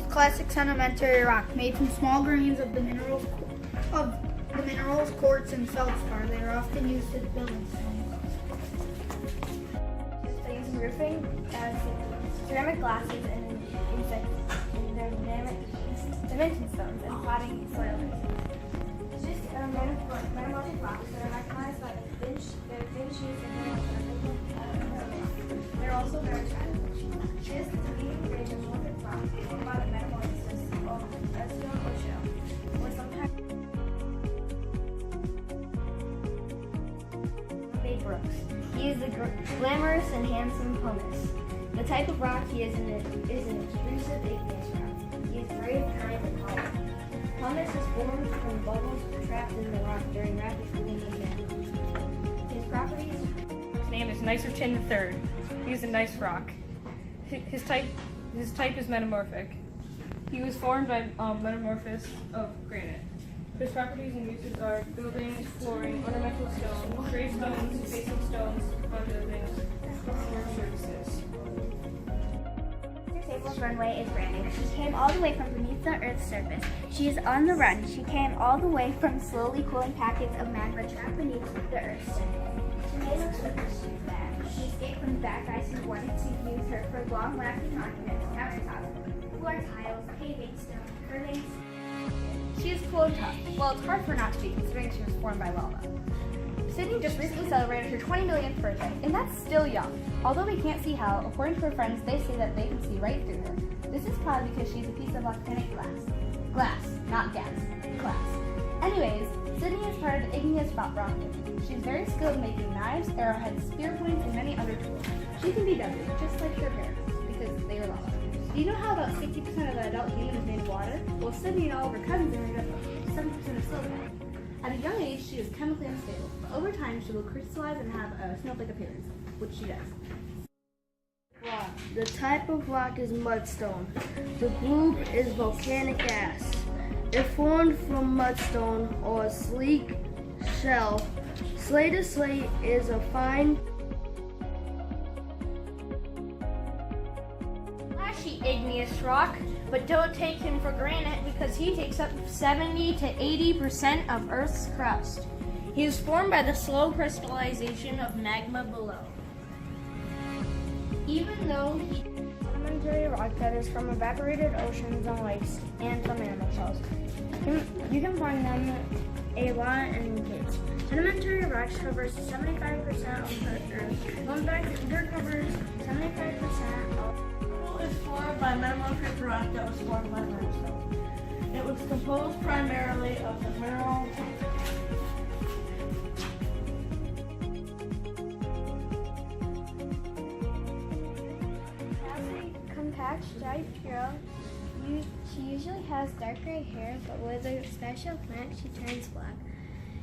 classic sedimentary rock made from small grains of the minerals quartz and feldspar. They are often used as building stones. They use roofing as ceramic glasses and dynamic dimension stones and plotting soil. It's just metamorphic rocks that are recognized by their thin sheets and minerals. They're also very shiny. This leading grade metamorphic rock is formed by the metamorphosis of stone or shell, or sometimes Bay Brooks. He is the glamorous and handsome pumice. The type of rock he is an extrusive igneous rock. He is brave, kind, and hollow. Pumice is formed from bubbles trapped in the rock during rapid cooling of magma. His properties. His name is Nicertin III. He is a nice rock. His type is metamorphic. He was formed by metamorphosis of granite. His properties and uses are buildings, flooring, ornamental stone, gravestones, facing stones, on buildings, or surfaces. Sable's runway is brand new. She came all the way from beneath the Earth's surface. She is on the run. She came all the way from slowly cooling packets of magma trapped beneath the Earth's surface. She made her surface back. She escaped from the bad guys who wanted to use her for long-lasting arguments, countertops, floor tiles, paving stone, curving. She is cool and tough. Well, it's hard for her not to be, considering she was formed by lava. Sydney just recently celebrated her 20 millionth birthday, and that's still young. Although we can't see how, according to her friends, they say that they can see right through her. This is probably because she's a piece of volcanic glass. Glass, not gas. Glass. Anyways, Sydney is part of the Igneous rock family. She's very skilled in making knives, arrowheads, spear points, and many other tools. She can be deadly, just like her parents, because they were lava. Do you know how about 60% of the adult human is made of water? Well, Sydney and all of her cousins are made of 70% of silicon. At a young age, she is chemically unstable, but over time she will crystallize and have a snowflake appearance, which she does. Rock. The type of rock is mudstone. The group is volcanic gas. It formed from mudstone or a sleek shell. Slated slate is a fine flashy igneous rock, but don't take him for granted because he takes up 70 to 80% of Earth's crust. He is formed by the slow crystallization of magma below. Even though he Sedimentary rock that is from evaporated oceans and lakes and from animal shells. You can find them a lot in caves. Sedimentary rocks covers 75% of the Earth. Dirt covers 75% of is formed by metamorphic rock that was formed by limestone. It was composed primarily of the mineral compact striped girl. She usually has dark gray hair, but with a special plant, she turns black.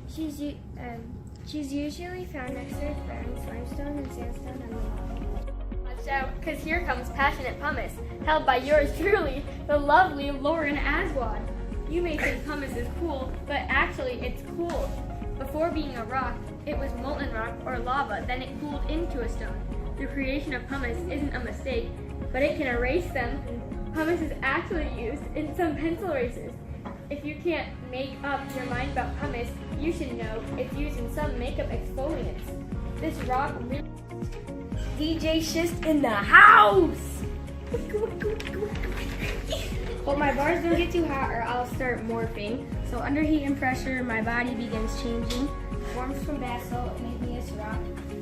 She's usually found next to her friends, limestone and sandstone and lava. watch out, because here comes passionate pumice, held by yours truly, the lovely Lauren Aswad. You may think pumice is cool, but actually it's cooled. Before being a rock, it was molten rock or lava, then it cooled into a stone. The creation of pumice isn't a mistake, but it can erase them. Pumice is actually used in some pencil erasers. If you can't make up your mind about pumice, you should know it's used in some makeup exfoliants. This rock really... DJ Schist in the house! But my bars don't get too hot or I'll start morphing. So under heat and pressure, my body begins changing. Forms from basalt and igneous rock.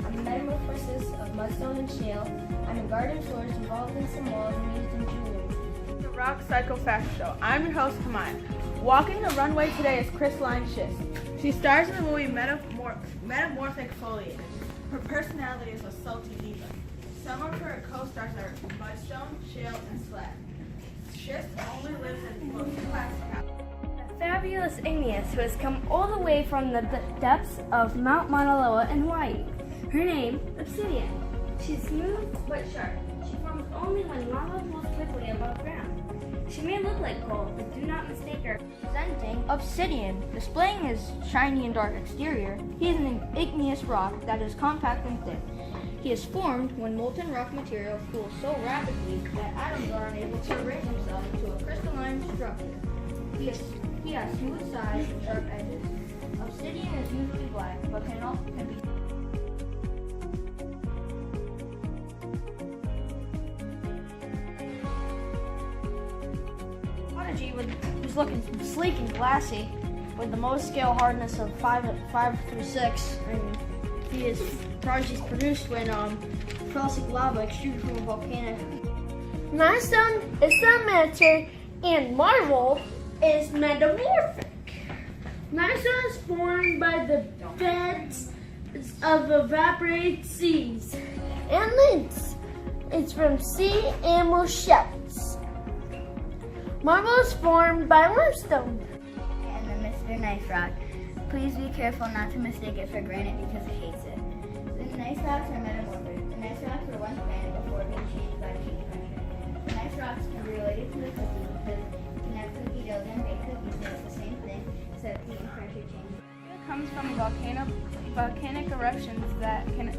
I'm a metamorphosis of mudstone and shale. I'm in garden tours involved in some walls and used in jewelry. The Rock Cycle Fact Show. I'm your host, Kamai. Walking the runway today is crystalline schist. She stars in the movie Metamorphic Foliage. Her personality is a salty diva. Some of her co-stars are mudstone, shale, and slag. Schist only lives in class cap. Fabulous Igneous, who has come all the way from the depths of Mount Mauna Loa in Hawaii. Her name, Obsidian. She's smooth but sharp. She forms only when lava flows quickly above ground. She may look like coal, but do not mistake her. Presenting Obsidian, displaying his shiny and dark exterior, he is an igneous rock that is compact and thin. He is formed when molten rock material cools so rapidly that atoms are unable to arrange themselves into a crystalline structure. He has smooth sides and sharp edges. Obsidian is usually black, but can also be He's looking sleek and glassy with the most scale hardness of 5 through 6. And he is prodigy's produced when felsic lava extruded from a volcano. Limestone is sedimentary and marble is metamorphic. Limestone is formed by the beds of evaporated seas and links. It's from sea animal shells. Marble is formed by limestone. And the Mr. Nice Rock. Please be careful not to mistake it for granite because it hates it. The nice rocks are metamorphic. The nice rocks were once granite before being changed by peak pressure. The nice rocks can be related to the cookie because you can have cookie dough and bake cookies and it's the same thing except heat and pressure change. It comes from volcanic eruptions that can.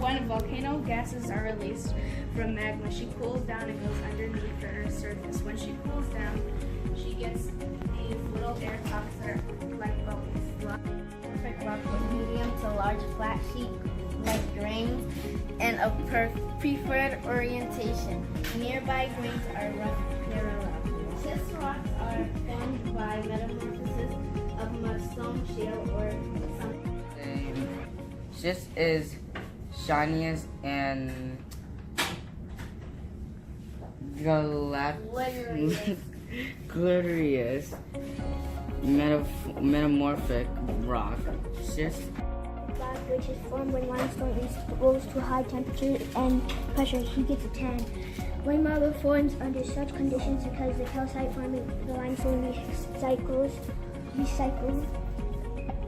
When volcano gases are released from magma, she cools down and goes underneath the Earth's surface. When she cools down, she gets these little air pockets that are like bubbles. Perfect rock with medium to large flat sheet like grains and a preferred orientation. Nearby grains are rough parallel. Schist rocks are formed by metamorphosis of mudstone, shale, or something. Schist is shiniest and glitteriest metamorphic rock. Schist Rock, which is formed when limestone is exposed to high temperature and pressure, he gets a tan. When marble forms under such conditions because the calcite forming the limestone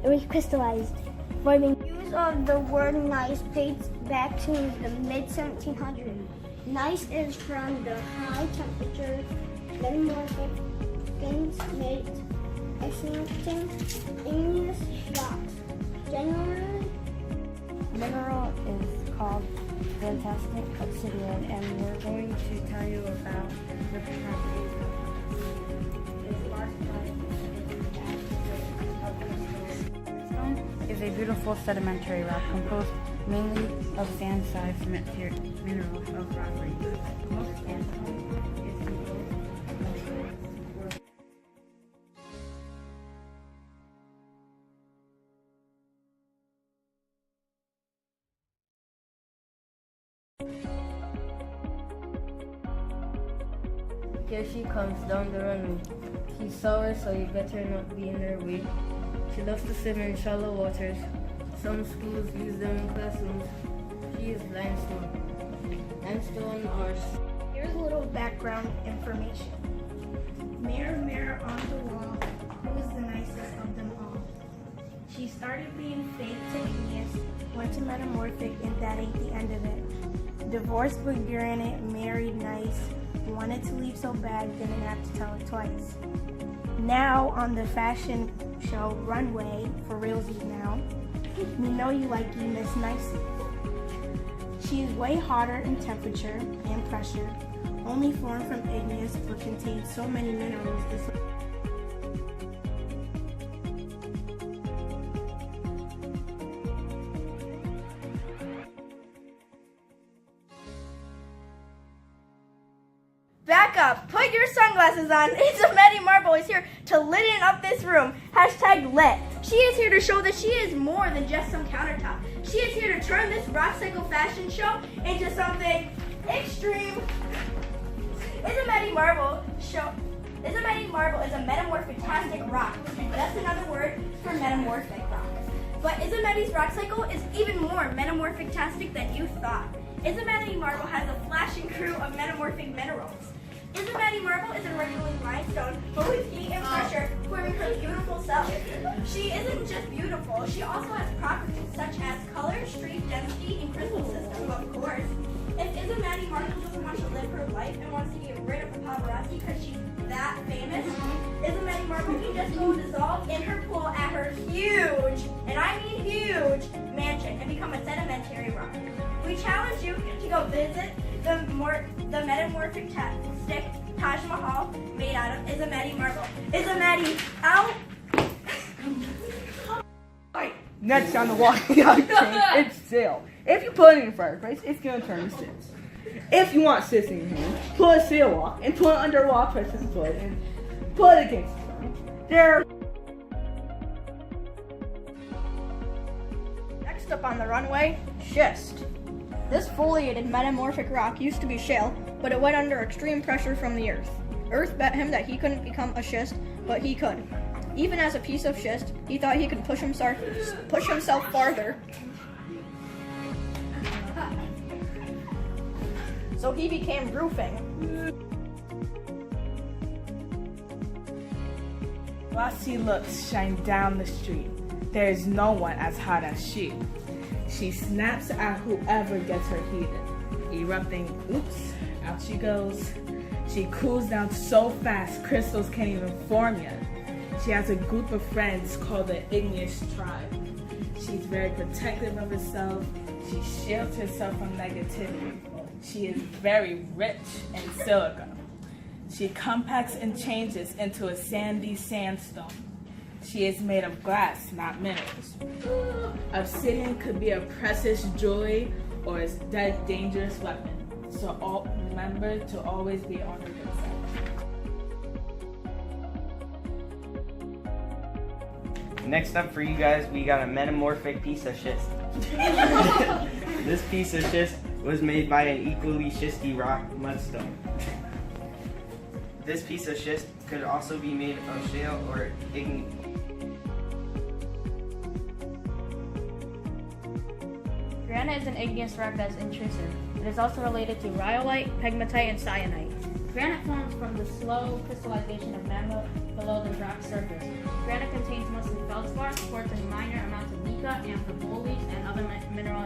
recrystallized, forming. Use of the word nice dates back to the mid-1700s. Nice is from the high temperature metamorphic things made exciting igneous rocks. Generally, Mineral is called fantastic obsidian, and we're going to tell you about the properties of is a beautiful sedimentary rock composed mainly of sand-sized minerals of rock ranges. Most sandstone is composed of Here she comes down the runway. She's sour, so you better not be in her way. She loves to swim in shallow waters. Some schools use them in classrooms. She is limestone. Limestone are... Here's a little background information. Mirror, mirror on the wall, who is the nicest of them all? She started being fake to Igneous, went to Metamorphic, and that ain't the end of it. Divorced with Granite, married nice, wanted to leave so bad, didn't have to tell it twice. Now on the fashion show runway, for realsies now, we know you like you Miss Nicely. She is way hotter in temperature and pressure, only formed from igneous but contains so many minerals. Back up, put your sunglasses on. Isabelle Marble is here to litten up this room. Hashtag lit. She is here to show that she is more than just some countertop. She is here to turn this rock cycle fashion show into something extreme. Isabelle Marble is a metamorphic-tastic rock. That's another word for metamorphic rock. But Isabella's rock cycle is even more metamorphic-tastic than you thought. Isabelle Marble has a flashing crew of metamorphic minerals. Isabelle Marble is originally limestone, but with heat and pressure forming her beautiful self. She isn't just beautiful, she also has properties such as color, streak, density, and crystal system, of course. If Isabelle Marble doesn't want to live her life and wants to get rid of the paparazzi because she's that famous, Isabelle Marble can just go dissolve in her pool at her huge, and I mean huge, mansion. And become a sedimentary rock. We challenge you to go visit the metamorphic stick Taj Mahal made out of is a Maddie marble. Is a Maddie out? Next on the walking dog chain, it's sail. If you put it in the fireplace, it's gonna turn to sis. If you want sis in your hand, put a sail walk and put it under a wall, press his foot, and put it against the front. There. Next up on the runway, schist. This foliated metamorphic rock used to be shale, but it went under extreme pressure from the earth. Earth bet him that he couldn't become a schist, but he could. Even as a piece of schist, he thought he could push himself farther. So he became roofing. Glossy looks shine down the street. There is no one as hot as she. She snaps at whoever gets her heated. Erupting, oops, out she goes. She cools down so fast, crystals can't even form yet. She has a group of friends called the Igneous tribe. She's very protective of herself. She shields herself from negativity. She is very rich in silica. She compacts and changes into a sandy sandstone. She is made of glass, not minerals. Obsidian could be a precious jewelry or a dead dangerous weapon. So remember to always be on your good side. Next up for you guys, we got a metamorphic piece of schist. This piece of schist was made by an equally schisty rock mudstone. This piece of schist could also be made of shale or igneous. Granite is an igneous rock that is intrusive. It is also related to rhyolite, pegmatite, and syenite. Granite forms from the slow crystallization of magma below the rock's surface. Granite contains mostly feldspar, quartz, and minor amounts of mica, amphibolites, and other mineral